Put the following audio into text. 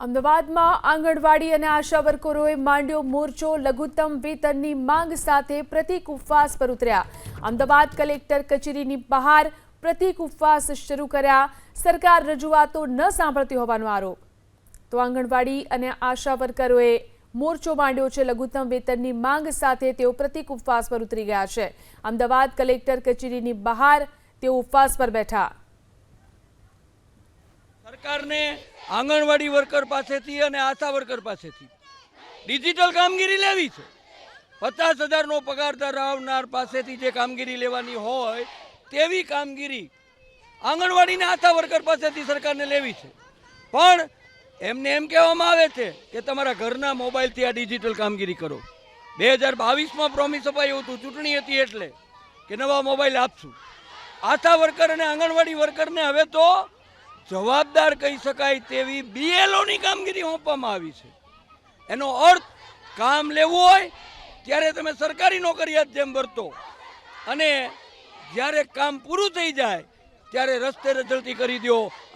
અમદાવાદમાં આંગણવાડી અને આશા વર્કરોએ માંડ્યો મોરચો લઘુત્તમ વેતનની માંગ સાથે પ્રતિક ઉપવાસ પર ઉતર્યા। અમદાવાદ કલેક્ટર કચેરીની બહાર પ્રતિક ઉપવાસ શરૂ કર્યા। સરકાર રજૂઆતો ન સાંભળતી હોવાનો આરોપ। તો આંગણવાડી અને આશા વર્કરોએ મોરચો માંડ્યો છે। લઘુત્તમ વેતનની માંગ સાથે તેઓ પ્રતિક ઉપવાસ પર ઉતરી ગયા છે। અમદાવાદ કલેક્ટર કચેરીની બહાર તેઓ ઉપવાસ પર બેઠા। सरकार ने आंगणवाड़ी वर्कर पासेथी अने आशा वर्कर पासेथी डिजिटल कामगीरी लेवी छे। 50,000 नो पगार धरावनार पासेथी जे कामगीरी लेवानी होय तेवी कामगीरी आंगणवाड़ी ने आशा वर्कर पासेथी सरकार ने लेवी छे। पण एमने एम कहेवामां आवे छे के तमारा घरना मोबाइल थी आ डिजिटल कामगीरी करो। 2022 में प्रोमिस अपायुं हतुं चूंटणी हती एटले के नवा मोबाइल आपशुं। आशा वर्कर अने आंगणवाड़ी वर्कर ने हवे तो जवाबदार कही शकाय तेवी बीएलओ नी कामगीरी सोंपवामां आवी छे। एनो अर्थ काम लेवुं होय त्यारे तमे सरकारी नौकरियात जेम वर्तो अने ज्यारे काम पूरुं थई जाय त्यारे रस्ते रजळती करी द्यो।